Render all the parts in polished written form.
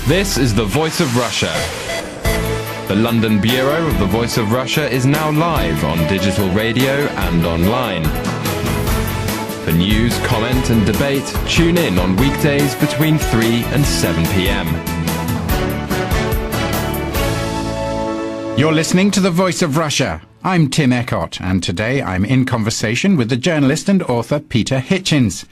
This is the Voice of Russia. The London Bureau of the Voice of Russia is now live on digital radio and online. For news, comment and debate, tune in on weekdays between 3 and 7 p.m. You're listening to The Voice of Russia. I'm Tim Eckott, and today I'm in conversation with the journalist and author Peter Hitchens.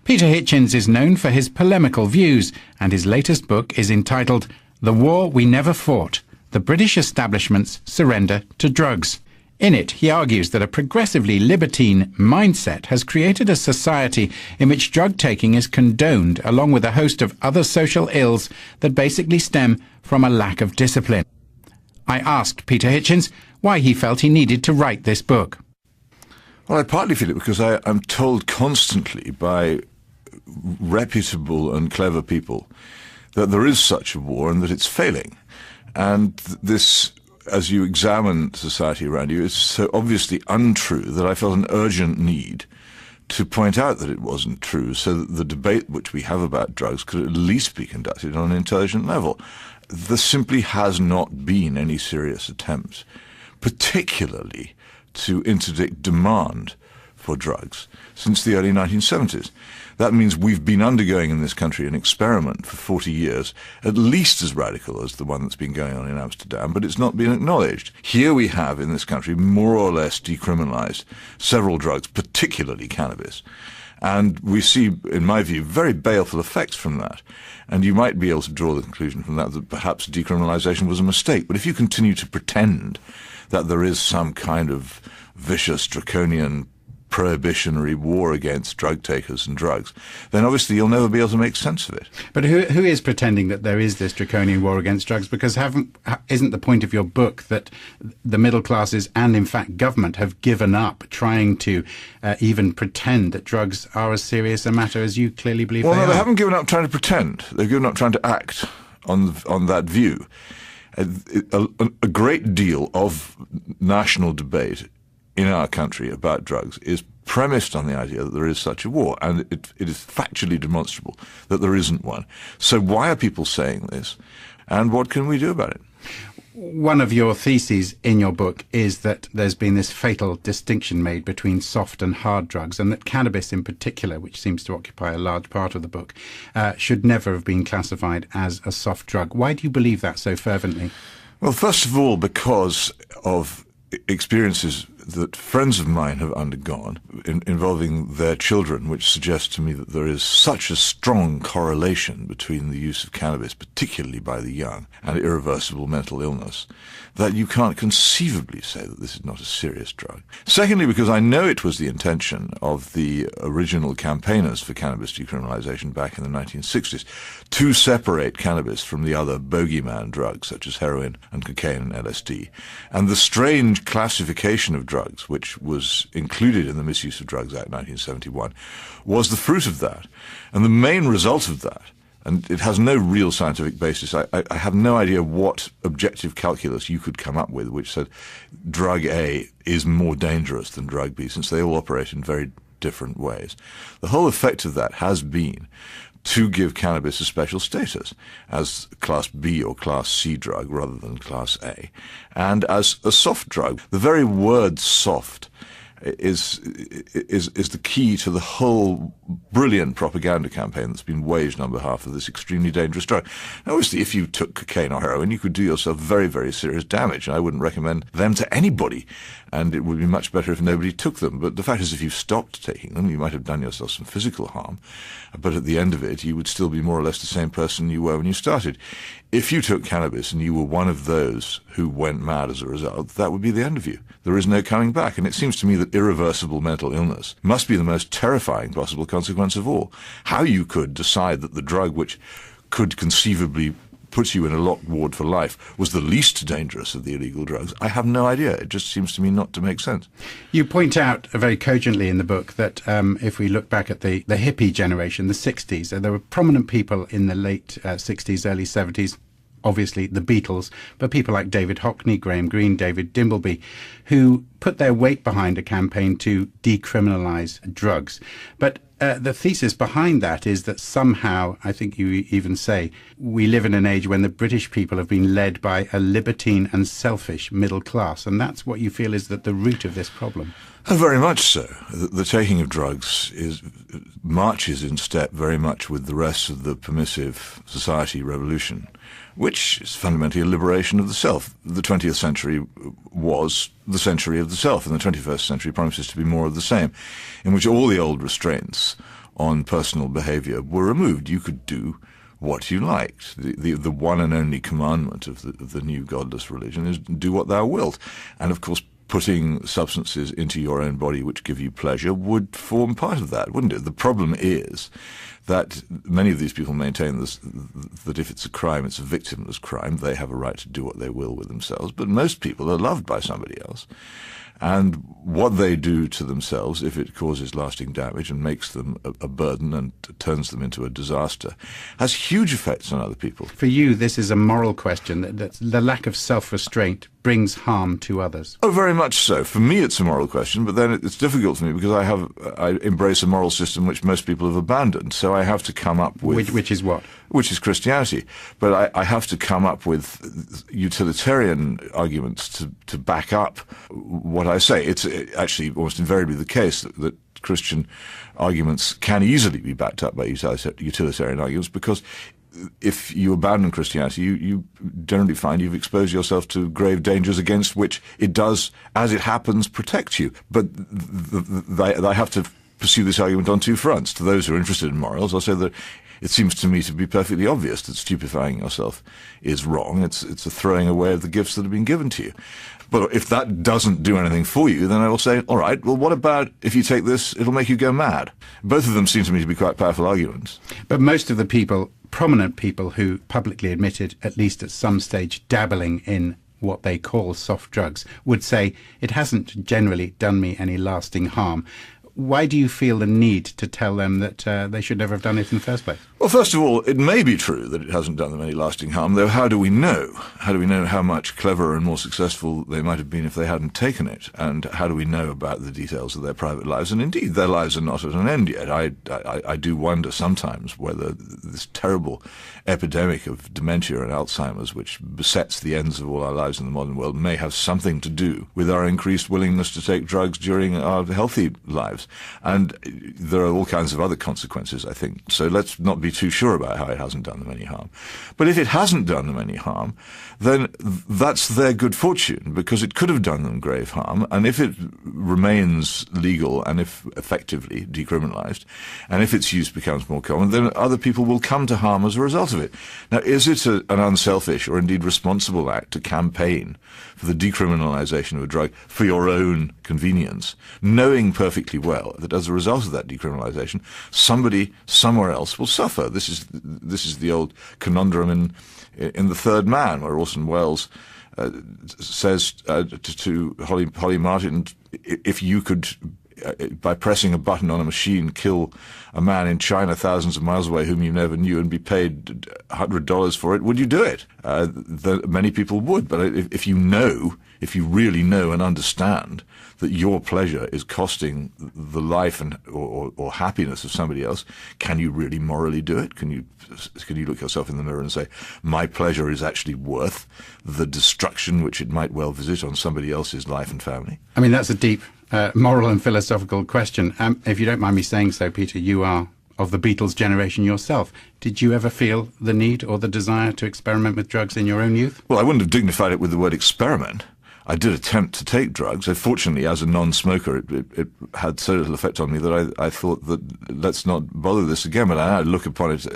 Peter Hitchens is known for his polemical views, and his latest book is entitled The War We Never Fought: The British Establishment's Surrender to Drugs. In it, he argues that a progressively libertine mindset has created a society in which drug-taking is condoned, along with a host of other social ills that basically stem from a lack of discipline. I asked Peter Hitchens why he felt he needed to write this book. Well, I partly feel it because I'm told constantly by reputable and clever people that there is such a war and that it's failing. And this, as you examine society around you, is so obviously untrue that I felt an urgent need to point out that it wasn't true, so that the debate which we have about drugs could at least be conducted on an intelligent level. There simply has not been any serious attempt, particularly to interdict demand for drugs, since the early 1970s. That means we've been undergoing in this country an experiment for 40 years, at least as radical as the one that's been going on in Amsterdam, but it's not been acknowledged. Here we have in this country more or less decriminalized several drugs, particularly cannabis. And we see, in my view, very baleful effects from that. And you might be able to draw the conclusion from that perhaps decriminalization was a mistake. But if you continue to pretend that there is some kind of vicious, draconian, prohibitionary war against drug takers and drugs, then obviously you'll never be able to make sense of it. But who is pretending that there is this draconian war against drugs? Because isn't the point of your book that the middle classes and, in fact, government have given up trying to even pretend that drugs are as serious a matter as you clearly believe they are? Well, no, they haven't given up trying to pretend. They've given up trying to act on that view. A great deal of national debate in our country about drugs is premised on the idea that there is such a war, and it is factually demonstrable that there isn't one. So why are people saying this, and what can we do about it? One of your theses in your book is that there's been this fatal distinction made between soft and hard drugs, and that cannabis in particular, which seems to occupy a large part of the book, should never have been classified as a soft drug. Why do you believe that so fervently? Well, first of all, because of experiences that friends of mine have undergone involving their children, which suggests to me that there is such a strong correlation between the use of cannabis, particularly by the young, and irreversible mental illness, that you can't conceivably say that this is not a serious drug. Secondly, because I know it was the intention of the original campaigners for cannabis decriminalization back in the 1960s to separate cannabis from the other bogeyman drugs, such as heroin and cocaine and LSD. And the strange classification of drugs, which was included in the Misuse of Drugs Act 1971, was the fruit of that. And the main result of that, and it has no real scientific basis, I have no idea what objective calculus you could come up with which said drug A is more dangerous than drug B, since they all operate in very different ways. The whole effect of that has been to give cannabis a special status as Class B or Class C drug rather than Class A, and as a soft drug. The very word soft is the key to the whole brilliant propaganda campaign that's been waged on behalf of this extremely dangerous drug. Now, obviously, if you took cocaine or heroin, you could do yourself very, very serious damage, and I wouldn't recommend them to anybody, and it would be much better if nobody took them. But the fact is, if you stopped taking them, you might have done yourself some physical harm, but at the end of it, you would still be more or less the same person you were when you started. If you took cannabis and you were one of those who went mad as a result, that would be the end of you. There is no coming back. And it seems to me that irreversible mental illness must be the most terrifying possible consequence of all. How you could decide that the drug which could conceivably put you in a locked ward for life was the least dangerous of the illegal drugs, I have no idea. It just seems to me not to make sense. You point out very cogently in the book that if we look back at the hippie generation, the 60s, there were prominent people in the late 60s, early 70s, obviously the Beatles, but people like David Hockney, Graham Greene, David Dimbleby, who put their weight behind a campaign to decriminalise drugs. But the thesis behind that is that somehow, I think you even say, we live in an age when the British people have been led by a libertine and selfish middle class, and that's what you feel is at the root of this problem. Oh, very much so. The taking of drugs marches in step very much with the rest of the permissive society revolution, which is fundamentally a liberation of the self. The 20th century was the century of the self, and the 21st century promises to be more of the same, in which all the old restraints on personal behavior were removed. You could do what you liked. The one and only commandment of the new godless religion is do what thou wilt. And of course, putting substances into your own body which give you pleasure would form part of that, wouldn't it? The problem is that many of these people maintain that if it's a crime, it's a victimless crime. They have a right to do what they will with themselves. But most people are loved by somebody else. And what they do to themselves, if it causes lasting damage and makes them a burden and turns them into a disaster, has huge effects on other people. For you, this is a moral question, that the lack of self-restraint brings harm to others. Oh, very much so. For me, it's a moral question, but then it's difficult for me because I embrace a moral system which most people have abandoned. So I have to come up with... Which is what? Which is Christianity. But I have to come up with utilitarian arguments to back up what I say. It's actually almost invariably the case that Christian arguments can easily be backed up by utilitarian arguments, because if you abandon Christianity, you generally find you've exposed yourself to grave dangers against which it does, as it happens, protect you. But I have to pursue this argument on two fronts. To those who are interested in morals, I'll say that it seems to me to be perfectly obvious that stupefying yourself is wrong. It's a throwing away of the gifts that have been given to you. But if that doesn't do anything for you, then I will say, all right, well, what about if you take this, it'll make you go mad? Both of them seem to me to be quite powerful arguments. But most of the people, prominent people who publicly admitted, at least at some stage, dabbling in what they call soft drugs, would say it hasn't generally done me any lasting harm. Why do you feel the need to tell them that they should never have done it in the first place? Well, first of all, it may be true that it hasn't done them any lasting harm, though how do we know? How do we know how much cleverer and more successful they might have been if they hadn't taken it? And how do we know about the details of their private lives? And indeed, their lives are not at an end yet. I do wonder sometimes whether this terrible epidemic of dementia and Alzheimer's, which besets the ends of all our lives in the modern world, may have something to do with our increased willingness to take drugs during our healthy lives. And there are all kinds of other consequences, I think. So let's not be too sure about how it hasn't done them any harm. But if it hasn't done them any harm, then that's their good fortune, because it could have done them grave harm. And if it remains legal and if effectively decriminalized, and if its use becomes more common, then other people will come to harm as a result of it. Now, is it an unselfish or indeed responsible act to campaign for the decriminalization of a drug for your own convenience, knowing perfectly well that as a result of that decriminalization, somebody somewhere else will suffer? This is the old conundrum in The Third Man, where Orson Welles says to Holly Martin, if you could, by pressing a button on a machine, kill a man in China thousands of miles away whom you never knew and be paid $100 for it, would you do it? Many people would, but if you really know and understand that your pleasure is costing the life or happiness of somebody else, can you really morally do it? Can you look yourself in the mirror and say, my pleasure is actually worth the destruction which it might well visit on somebody else's life and family? I mean, that's a deep moral and philosophical question. If you don't mind me saying so, Peter, you are of the Beatles generation yourself. Did you ever feel the need or the desire to experiment with drugs in your own youth? Well, I wouldn't have dignified it with the word experiment. I did attempt to take drugs. Fortunately, as a non-smoker, it had so little effect on me that I thought that let's not bother this again. But I look upon it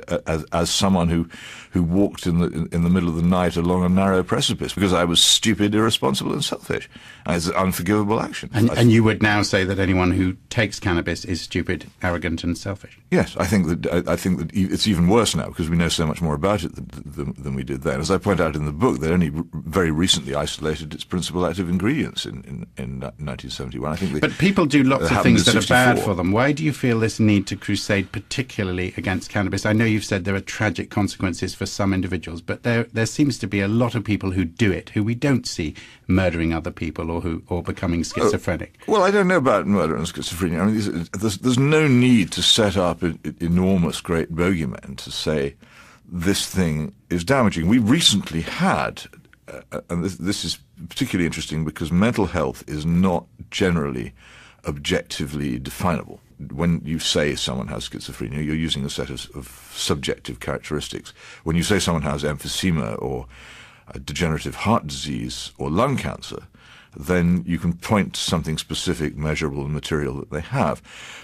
as someone who walked in the middle of the night along a narrow precipice because I was stupid, irresponsible, and selfish. And it's an unforgivable action. And you would now say that anyone who takes cannabis is stupid, arrogant, and selfish? Yes, I think that it's even worse now because we know so much more about it than we did then. As I point out in the book, they only very recently isolated its principal chemical active ingredients in 1971. I think but people do lots of things that are bad 64. for them. Why do you feel this need to crusade particularly against cannabis? I know you've said there are tragic consequences for some individuals, but there seems to be a lot of people who do it, who we don't see murdering other people or becoming schizophrenic. Well, I don't know about murder and schizophrenia. I mean, there's no need to set up enormous, great bogeymen to say this thing is damaging. We recently had, and this is particularly interesting because mental health is not generally objectively definable. When you say someone has schizophrenia, you're using a set of subjective characteristics. When you say someone has emphysema or degenerative heart disease or lung cancer, then you can point to something specific, measurable, and material that they have.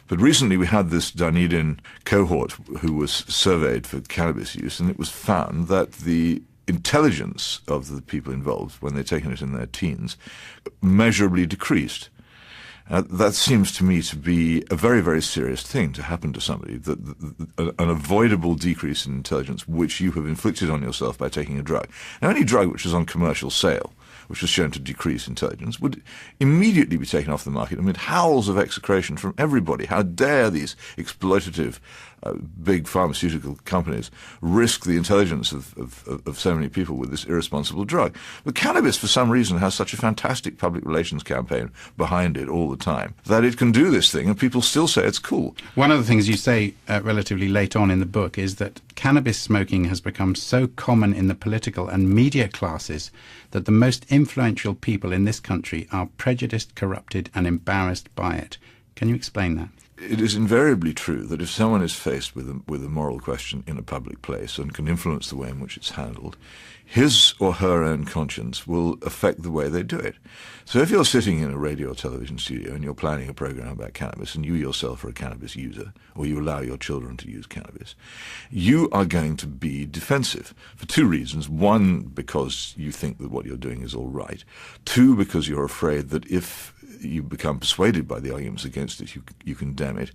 But recently we had this Dunedin cohort who was surveyed for cannabis use, and it was found that the intelligence of the people involved when they'd taken it in their teens measurably decreased. That seems to me to be a very, very serious thing to happen to somebody, an avoidable decrease in intelligence which you have inflicted on yourself by taking a drug. Now, any drug which is on commercial sale, which was shown to decrease intelligence, would immediately be taken off the market amid howls of execration from everybody. How dare these exploitative big pharmaceutical companies risk the intelligence of so many people with this irresponsible drug. But cannabis, for some reason, has such a fantastic public relations campaign behind it all the time that it can do this thing and people still say it's cool. One of the things you say relatively late on in the book is that cannabis smoking has become so common in the political and media classes that the most influential people in this country are prejudiced, corrupted, and embarrassed by it. Can you explain that? It is invariably true that if someone is faced with a moral question in a public place and can influence the way in which it's handled, his or her own conscience will affect the way they do it. So if you're sitting in a radio or television studio and you're planning a program about cannabis and you yourself are a cannabis user, or you allow your children to use cannabis, you are going to be defensive for two reasons. One, because you think that what you're doing is all right. Two, because you're afraid that if you become persuaded by the arguments against it, you condemn it,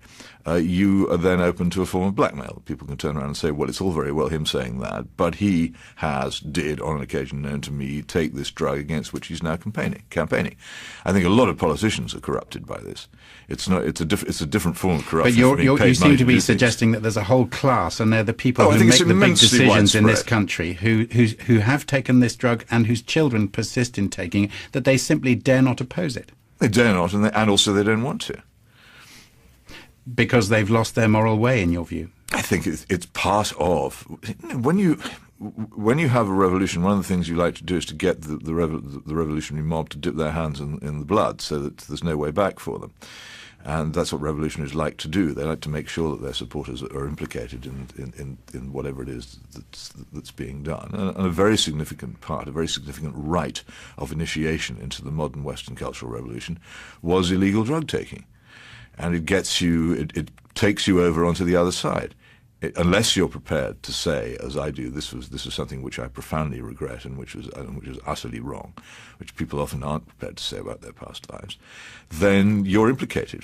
you are then open to a form of blackmail. People can turn around and say, well, it's all very well him saying that, but he did, on an occasion known to me, take this drug against which he's now campaigning. I think a lot of politicians are corrupted by this. It's a different form of corruption. But you seem to be suggesting that there's a whole class, and they're the people who make the big decisions in this country, who have taken this drug and whose children persist in taking it, that they simply dare not oppose it. They dare not, and also they don't want to. Because they've lost their moral way, in your view? I think it's part of... When you have a revolution, one of the things you like to do is to get the revolutionary mob to dip their hands in the blood so that there's no way back for them. And that's what revolutionaries like to do. They like to make sure that their supporters are implicated in whatever it is that's being done. And a very significant part, a very significant rite of initiation into the modern Western cultural revolution was illegal drug taking. And it takes you over onto the other side. Unless you're prepared to say, as I do, this was something which I profoundly regret and which was utterly wrong, which people often aren't prepared to say about their past lives, then you're implicated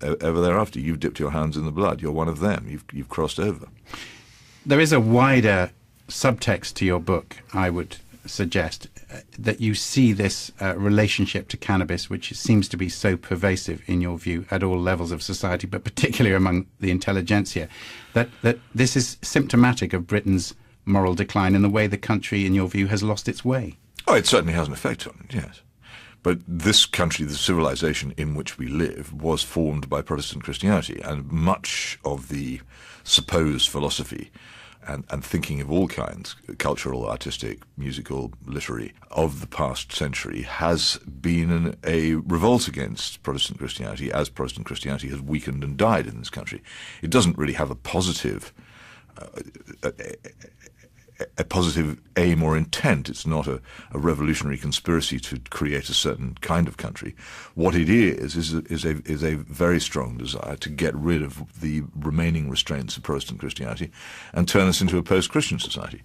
ever thereafter. You've dipped your hands in the blood. You're one of them. You've crossed over. There is a wider subtext to your book, I would suggest, that you see this relationship to cannabis, which seems to be so pervasive in your view at all levels of society, but particularly among the intelligentsia, that this is symptomatic of Britain's moral decline in the way the country, in your view, has lost its way. Oh, it certainly has an effect on it, yes. But this country, the civilization in which we live, was formed by Protestant Christianity, and much of the supposed philosophy and thinking of all kinds, cultural, artistic, musical, literary, of the past century has been a revolt against Protestant Christianity as Protestant Christianity has weakened and died in this country. It doesn't really have a positive aim or intent. It's not a revolutionary conspiracy to create a certain kind of country. What it is a very strong desire to get rid of the remaining restraints of Protestant Christianity and turn us into a post-Christian society.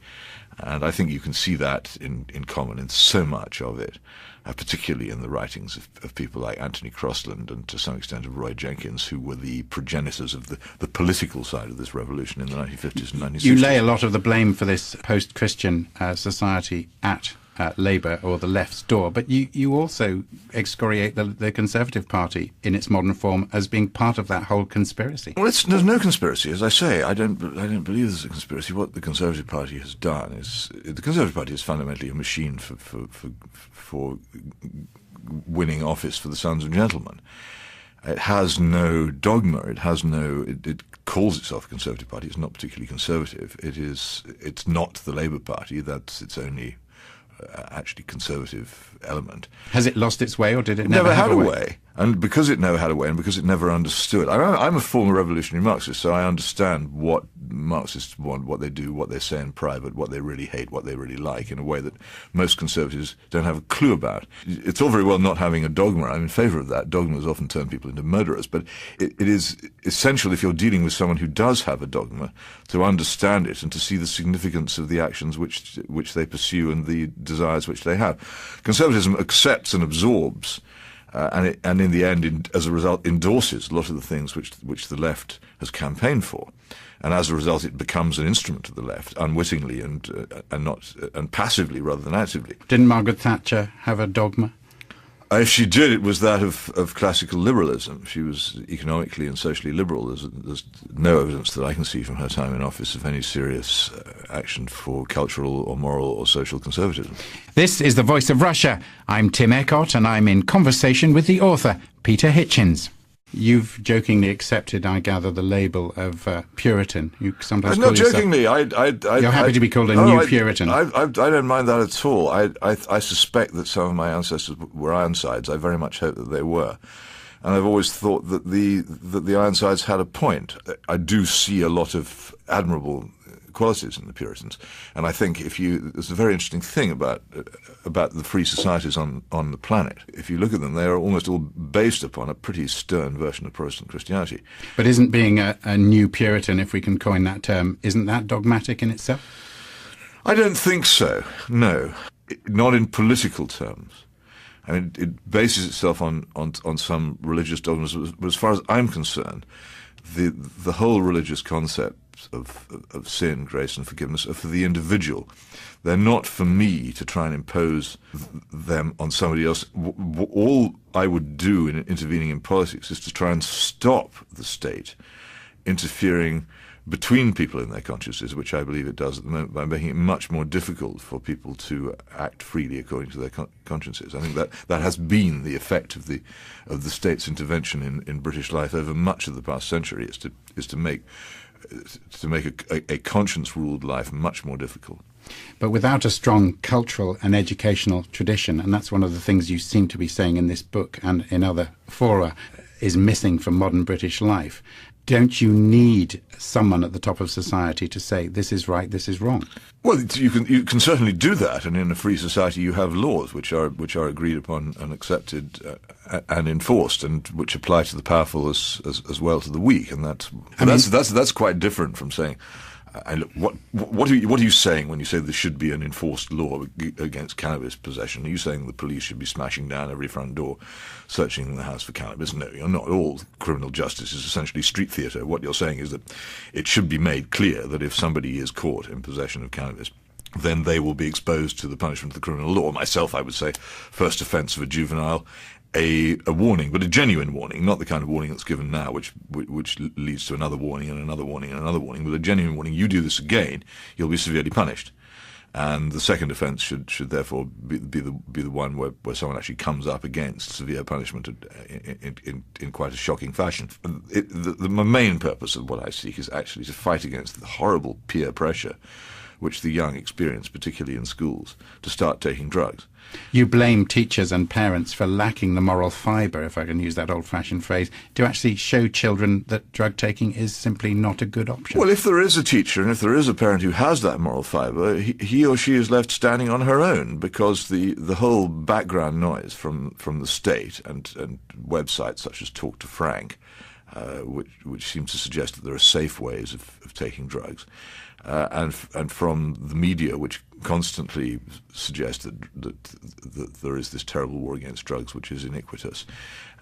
And I think you can see that in common in so much of it, particularly in the writings of people like Anthony Crosland and to some extent of Roy Jenkins, who were the progenitors of the political side of this revolution in the 1950s and 1960s. You lay a lot of the blame for this post-Christian society at Labour or the left's door, but you also excoriate the Conservative Party in its modern form as being part of that whole conspiracy. Well, there's no conspiracy, as I say. I don't believe there's a conspiracy. What the Conservative Party has done is the Conservative Party is fundamentally a machine for winning office for the sons of gentlemen. It has no dogma. It has no. It calls itself a Conservative Party. It's not particularly conservative. It's not the Labour Party. That's its only actually conservative element. Has it lost its way, or did it never have a way? And because it never had a way, and because it never understood. I'm a former revolutionary Marxist, so I understand what Marxists want, what they do, what they say in private, what they really hate, what they really like, in a way that most conservatives don't have a clue about. It's all very well not having a dogma. I'm in favour of that. Dogmas often turn people into murderers, but it is essential, if you're dealing with someone who does have a dogma, to understand it and to see the significance of the actions which they pursue and the desires which they have. Conservatism accepts and absorbs and in the end, as a result, endorses a lot of the things which the left has campaigned for, and as a result, it becomes an instrument of the left, unwittingly and passively rather than actively. Didn't Margaret Thatcher have a dogma? If she did, it was that of classical liberalism. She was economically and socially liberal. There's no evidence that I can see from her time in office of any serious action for cultural or moral or social conservatism. This is The Voice of Russia. I'm Tim Eckhart, and I'm in conversation with the author, Peter Hitchens. You've jokingly accepted, I gather, the label of Puritan. You sometimes call yourself... jokingly. You're happy to be called a new Puritan. I don't mind that at all. I suspect that some of my ancestors were Ironsides. I very much hope that they were. And I've always thought that the Ironsides had a point. I do see a lot of admirable qualities in the Puritans, and I think there's a very interesting thing about the free societies on the planet. If you look at them, they are almost all based upon a pretty stern version of Protestant Christianity. But isn't being a new Puritan, if we can coin that term, isn't that dogmatic in itself? I don't think so, no. Not in political terms. I mean, it bases itself on some religious dogmas, but as far as I'm concerned, the whole religious concept of sin, grace and forgiveness are for the individual. They're not for me to try and impose them on somebody else. All I would do in intervening in politics is to try and stop the state interfering between people in their consciences, which I believe it does at the moment, by making it much more difficult for people to act freely according to their consciences. I think that has been the effect of the state's intervention in British life over much of the past century, is to make a conscience-ruled life much more difficult. But without a strong cultural and educational tradition, and that's one of the things you seem to be saying in this book and in other fora, is missing from modern British life, don't you need someone at the top of society to say, this is right, this is wrong? Well, you can certainly do that, and in a free society you have laws which are agreed upon and accepted and enforced, and which apply to the powerful as well to the weak, and that's quite different from saying. What are you saying when you say there should be an enforced law against cannabis possession? Are you saying the police should be smashing down every front door, searching the house for cannabis? No, you're not. All criminal justice is essentially street theatre. What you're saying is that it should be made clear that if somebody is caught in possession of cannabis, then they will be exposed to the punishment of the criminal law. Myself, I would say, first offence of a juvenile, a warning, but a genuine warning, not the kind of warning that's given now, which leads to another warning and another warning and another warning, but a genuine warning. You do this again, you'll be severely punished. And the second offence should therefore be the one where someone actually comes up against severe punishment in quite a shocking fashion. The main purpose of what I seek is actually to fight against the horrible peer pressure which the young experience, particularly in schools, to start taking drugs. You blame teachers and parents for lacking the moral fibre, if I can use that old-fashioned phrase, to actually show children that drug taking is simply not a good option. Well, if there is a teacher and if there is a parent who has that moral fibre, he or she is left standing on her own, because the whole background noise from the state and websites such as Talk to Frank, which seems to suggest that there are safe ways of taking drugs, and from the media, which constantly suggest that there is this terrible war against drugs, which is iniquitous,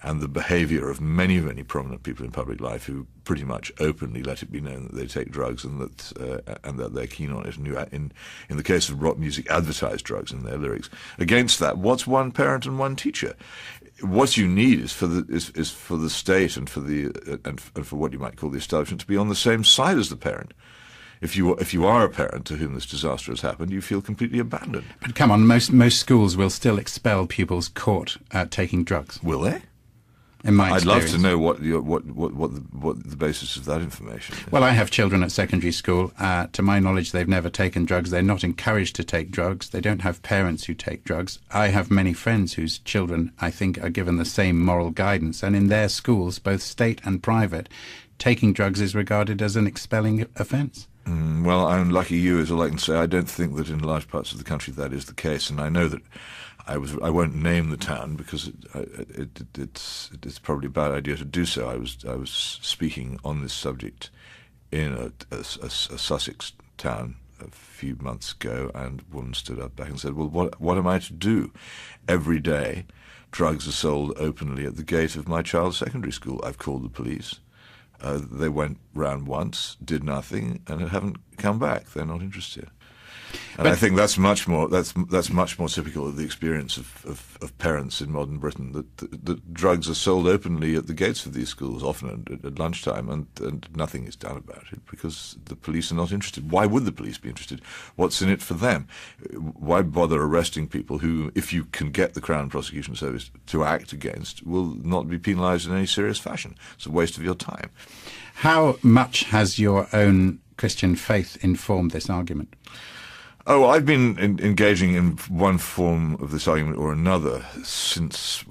and the behaviour of many, many prominent people in public life who pretty much openly let it be known that they take drugs and that they're keen on it, and who, in the case of rock music, advertise drugs in their lyrics. Against that, what's one parent and one teacher? What you need is for the state and for what you might call the establishment to be on the same side as the parent. If you are a parent to whom this disaster has happened, you feel completely abandoned. But come on, most schools will still expel pupils caught taking drugs. Will they? In my I'd experience. love to know what the basis of that information is. Well, I have children at secondary school. To my knowledge, they've never taken drugs. They're not encouraged to take drugs. They don't have parents who take drugs. I have many friends whose children, I think, are given the same moral guidance. And in their schools, both state and private, taking drugs is regarded as an expelling offence. Well, I'm lucky you, as all I can say. I don't think that in large parts of the country that is the case, and I know that I won't name the town because it's probably a bad idea to do so. I was speaking on this subject in a Sussex town a few months ago, and a woman stood up back and said, "Well, what am I to do? Every day, drugs are sold openly at the gate of my child's secondary school. I've called the police. They went round once, did nothing, and haven't come back. They're not interested." And But I think that's much more typical of the experience of parents in modern Britain, that drugs are sold openly at the gates of these schools, often at lunchtime, and nothing is done about it because the police are not interested. Why would the police be interested? What's in it for them? Why bother arresting people who, if you can get the Crown Prosecution Service to act against, will not be penalised in any serious fashion? It's a waste of your time. How much has your own Christian faith informed this argument? Oh, I've been engaging in one form of this argument or another since,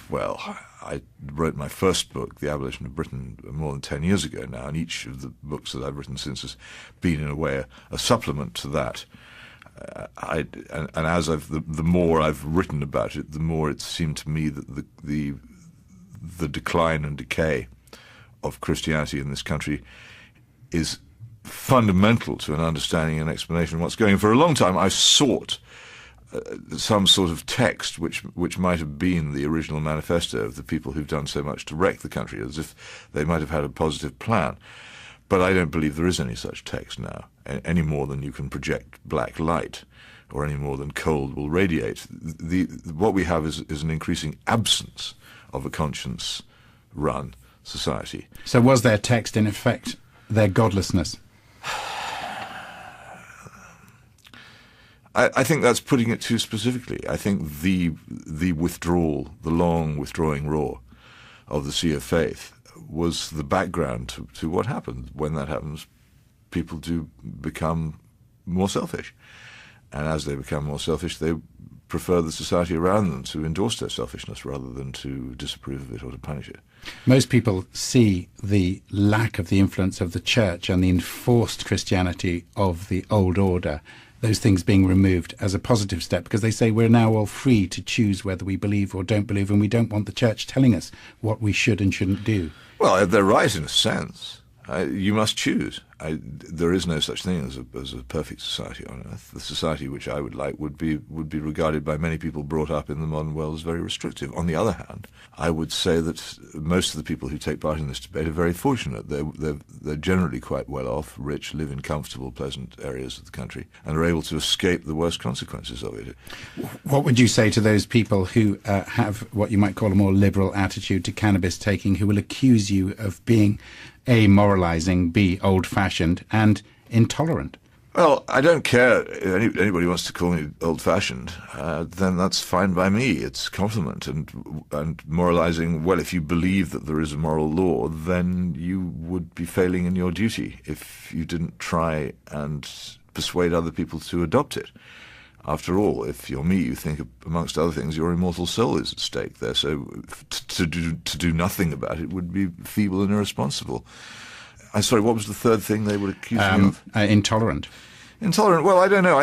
well, I wrote my first book, The Abolition of Britain, more than 10 years ago now, and each of the books that I've written since has been, in a way, a supplement to that. And as the more I've written about it, the more it seemed to me that the decline and decay of Christianity in this country is fundamental to an understanding and explanation of what's going on. For a long time, I sought some sort of text which might have been the original manifesto of the people who've done so much to wreck the country, as if they might have had a positive plan. But I don't believe there is any such text now, any more than you can project black light, or any more than cold will radiate. What we have is an increasing absence of a conscience-run society. So was their text, in effect, their godlessness? I think that's putting it too specifically. I think the withdrawal, the long withdrawing roar of the sea of faith was the background to what happened. When that happens, people do become more selfish. And as they become more selfish, they prefer the society around them to endorse their selfishness rather than to disapprove of it or to punish it. Most people see the lack of the influence of the church and the enforced Christianity of the old order, those things being removed, as a positive step, because they say we're now all free to choose whether we believe or don't believe, and we don't want the church telling us what we should and shouldn't do. Well, they're right in a sense. You must choose. There is no such thing as a perfect society on earth. The society which I would like would be regarded by many people brought up in the modern world as very restrictive. On the other hand, I would say that most of the people who take part in this debate are very fortunate. They're generally quite well off, rich, live in comfortable, pleasant areas of the country, and are able to escape the worst consequences of it. What would you say to those people who have what you might call a more liberal attitude to cannabis taking, who will accuse you of being A, moralizing, B, old-fashioned, and intolerant? Well, I don't care if anybody wants to call me old-fashioned. Then that's fine by me. It's a compliment. And moralizing, well, if you believe that there is a moral law, then you would be failing in your duty if you didn't try and persuade other people to adopt it. After all, if you're me, you think, amongst other things, your immortal soul is at stake there. So to do nothing about it would be feeble and irresponsible. I'm sorry, what was the third thing they would accuse me of? Intolerant. Intolerant? Well, I don't know.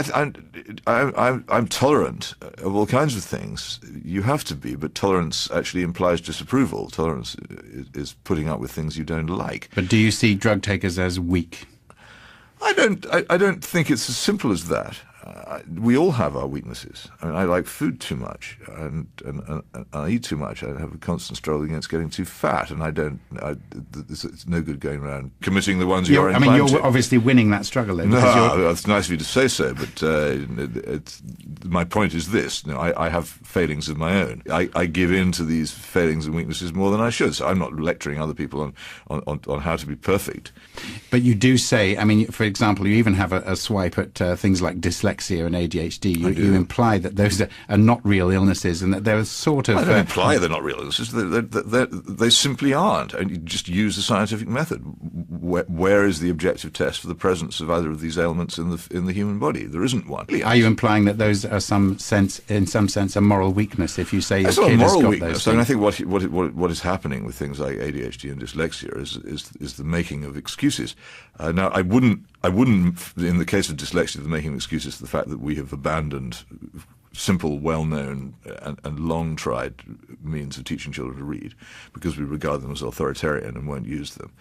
I'm tolerant of all kinds of things. You have to be, but tolerance actually implies disapproval. Tolerance is putting up with things you don't like. But do you see drug takers as weak? I don't think it's as simple as that. We all have our weaknesses. I mean, I like food too much, and I eat too much. I have a constant struggle against getting too fat, and it's no good going around committing the ones you're inclined to. I mean, you're obviously winning that struggle, though. No, it's nice of you to say so, but my point is this. I have failings of my own. I give in to these failings and weaknesses more than I should, so I'm not lecturing other people on how to be perfect. But you do say, I mean, for example, you even have a swipe at things like dyslexia and ADHD. You imply that those are not real illnesses and that they're sort of... I don't imply they're not real illnesses. They simply aren't. And you just use the scientific method. Where is the objective test for the presence of either of these ailments in the human body? There isn't one. Are you implying that those are in some sense a moral weakness if you say your kid has got those things? I mean, I think what is happening with things like ADHD and dyslexia is the making of excuses. Now, I wouldn't, in the case of dyslexia, the making of excuses for the fact that we have abandoned simple, well-known and long-tried means of teaching children to read because we regard them as authoritarian and won't use them.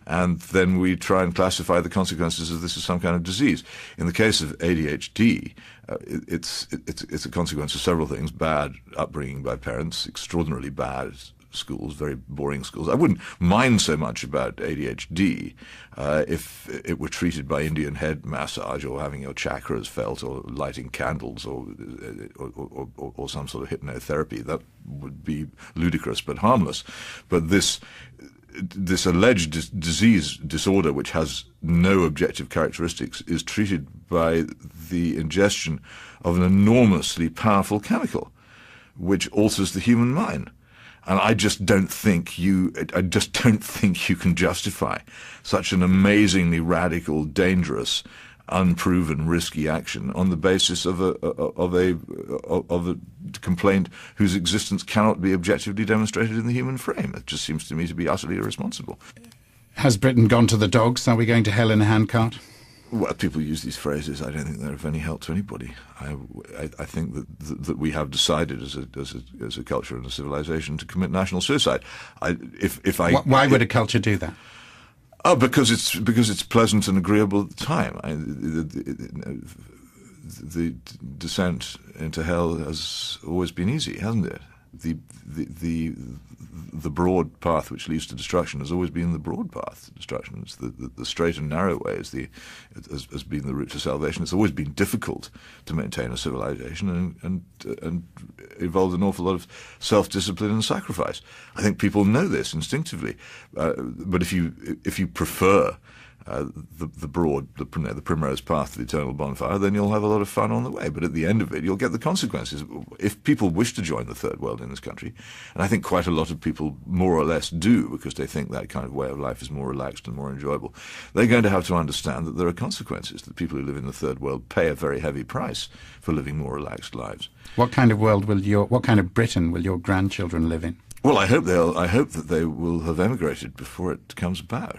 And then we try and classify the consequences as this is some kind of disease. In the case of ADHD, it's a consequence of several things: bad upbringing by parents, extraordinarily bad schools, very boring schools. I wouldn't mind so much about ADHD if it were treated by Indian head massage or having your chakras felt or lighting candles or some sort of hypnotherapy. That would be ludicrous but harmless. But this alleged disorder, which has no objective characteristics, is treated by the ingestion of an enormously powerful chemical, which alters the human mind. And I just don't think you can justify such an amazingly radical, dangerous, unproven, risky action on the basis of a complaint whose existence cannot be objectively demonstrated in the human frame. It just seems to me to be utterly irresponsible. Has Britain gone to the dogs? Are we going to hell in a handcart? Well, people use these phrases. I don't think they're of any help to anybody. I think that we have decided as a culture and a civilization to commit national suicide. Why would a culture do that? Oh, because it's pleasant and agreeable at the time. The descent into hell has always been easy, hasn't it? The broad path which leads to destruction has always been the broad path to destruction. It's the straight and narrow way has been the route to salvation. It's always been difficult to maintain a civilization and involved an awful lot of self-discipline and sacrifice. I think people know this instinctively. But if you prefer the primrose path to the eternal bonfire, then you'll have a lot of fun on the way. But at the end of it, you'll get the consequences. If people wish to join the third world in this country, and I think quite a lot of people more or less do because they think that kind of way of life is more relaxed and more enjoyable, they're going to have to understand that there are consequences, that people who live in the third world pay a very heavy price for living more relaxed lives. What kind of Britain will your grandchildren live in? Well, I hope that they will have emigrated before it comes about.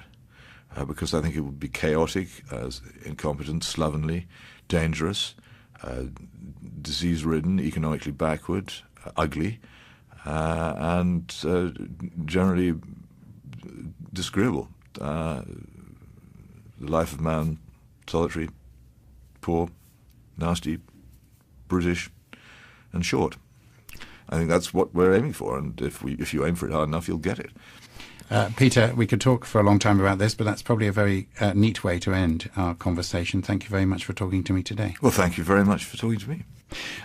Because I think it would be chaotic, incompetent, slovenly, dangerous, disease-ridden, economically backward, ugly, and generally disagreeable. The life of man, solitary, poor, nasty, brutish, and short. I think that's what we're aiming for, and if you aim for it hard enough, you'll get it. Peter, we could talk for a long time about this, but that's probably a very neat way to end our conversation. Thank you very much for talking to me today. Well, thank you very much for talking to me.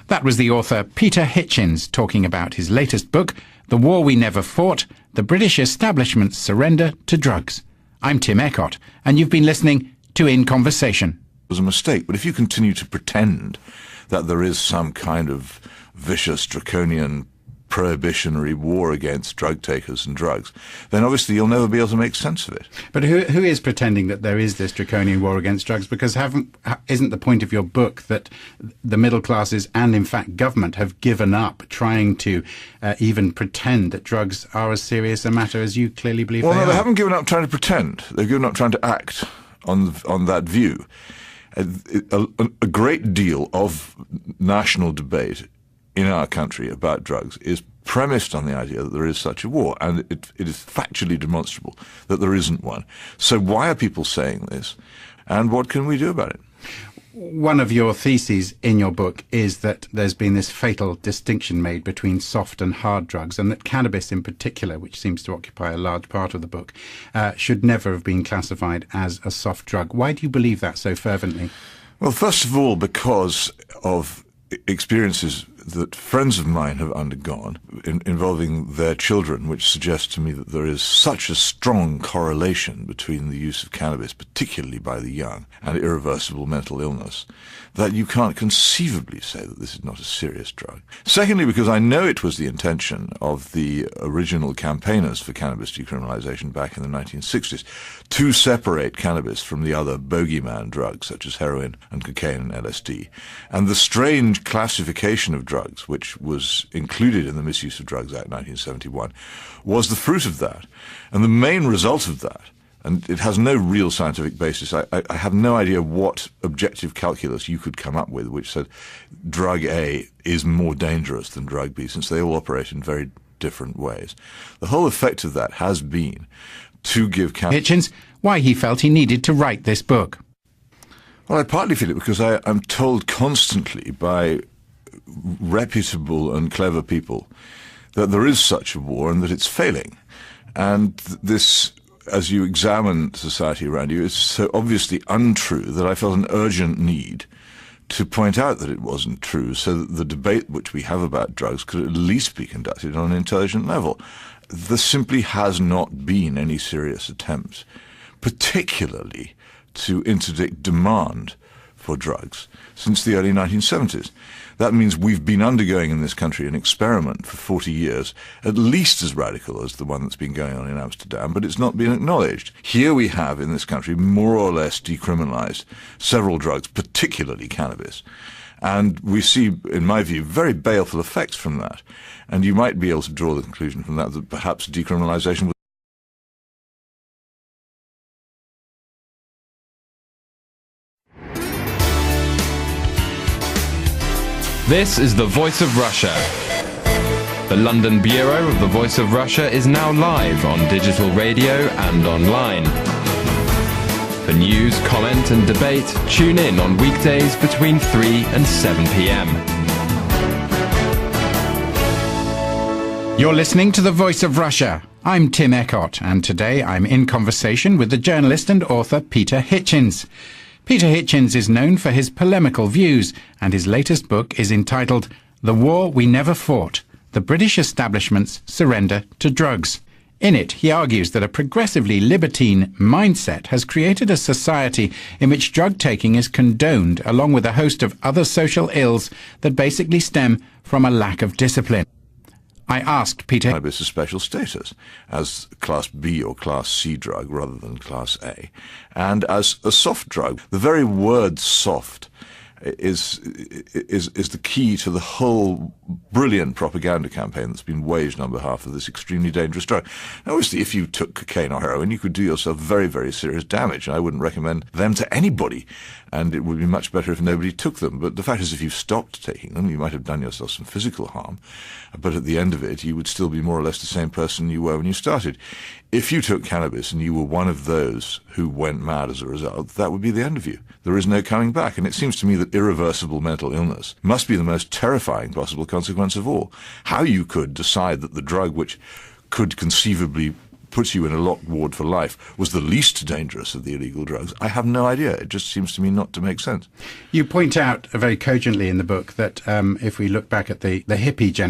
That was the author Peter Hitchens talking about his latest book, The War We Never Fought, The British Establishment's Surrender to Drugs. I'm Tim Ecott, and you've been listening to In Conversation. It was a mistake, but if you continue to pretend that there is some kind of vicious, draconian, prohibitionary war against drug takers and drugs, then obviously you'll never be able to make sense of it. But who is pretending that there is this draconian war against drugs? Because isn't the point of your book that the middle classes and, in fact, government have given up trying to even pretend that drugs are as serious a matter as you clearly believe they are? Well, no, they haven't given up trying to pretend. They've given up trying to act on that view. A great deal of national debate in our country about drugs is premised on the idea that there is such a war, and it is factually demonstrable that there isn't one. So why are people saying this? And what can we do about it? One of your theses in your book is that there's been this fatal distinction made between soft and hard drugs, and that cannabis in particular, which seems to occupy a large part of the book, should never have been classified as a soft drug. Why do you believe that so fervently? Well, first of all, because of experiences that friends of mine have undergone involving their children, which suggests to me that there is such a strong correlation between the use of cannabis, particularly by the young, and irreversible mental illness, that you can't conceivably say that this is not a serious drug. Secondly, because I know it was the intention of the original campaigners for cannabis decriminalization back in the 1960s to separate cannabis from the other bogeyman drugs such as heroin and cocaine and LSD. And the strange classification of drugs, which was included in the Misuse of Drugs Act 1971, was the fruit of that. And the main result of that, and it has no real scientific basis, I have no idea what objective calculus you could come up with which said drug A is more dangerous than drug B, since they all operate in very different ways. The whole effect of that has been to give Hitchens, why he felt he needed to write this book. Well, I partly feel it because I'm told constantly by reputable and clever people that there is such a war and that it's failing. And this, as you examine society around you, is so obviously untrue that I felt an urgent need to point out that it wasn't true, so that the debate which we have about drugs could at least be conducted on an intelligent level. There simply has not been any serious attempt, particularly to interdict demand for drugs, since the early 1970s. That means we've been undergoing in this country an experiment for 40 years, at least as radical as the one that's been going on in Amsterdam, but it's not been acknowledged. Here we have in this country more or less decriminalized several drugs, particularly cannabis. And we see, in my view, very baleful effects from that. And you might be able to draw the conclusion from that perhaps decriminalization was This is the Voice of Russia. The London Bureau of the Voice of Russia is now live on digital radio and online. For news, comment and debate, tune in on weekdays between 3 and 7 p.m. You're listening to The Voice of Russia. I'm Tim Eckott, and today I'm in conversation with the journalist and author Peter Hitchens. Peter Hitchens is known for his polemical views, and his latest book is entitled The War We Never Fought, The British Establishment's Surrender to Drugs. In it, he argues that a progressively libertine mindset has created a society in which drug-taking is condoned, along with a host of other social ills that basically stem from a lack of discipline. I asked Peter cannabis a special status as Class B or Class C drug rather than Class A, and as a soft drug. The very word soft is the key to the whole brilliant propaganda campaign that's been waged on behalf of this extremely dangerous drug. Now, obviously, if you took cocaine or heroin, you could do yourself very, very serious damage, and I wouldn't recommend them to anybody, and it would be much better if nobody took them. But the fact is, if you stopped taking them, you might have done yourself some physical harm, but at the end of it, you would still be more or less the same person you were when you started. If you took cannabis and you were one of those who went mad as a result, that would be the end of you. There is no coming back. And it seems to me that irreversible mental illness must be the most terrifying possible consequence of all. How you could decide that the drug which could conceivably put you in a locked ward for life was the least dangerous of the illegal drugs, I have no idea. It just seems to me not to make sense. You point out very cogently in the book that if we look back at the hippie generation,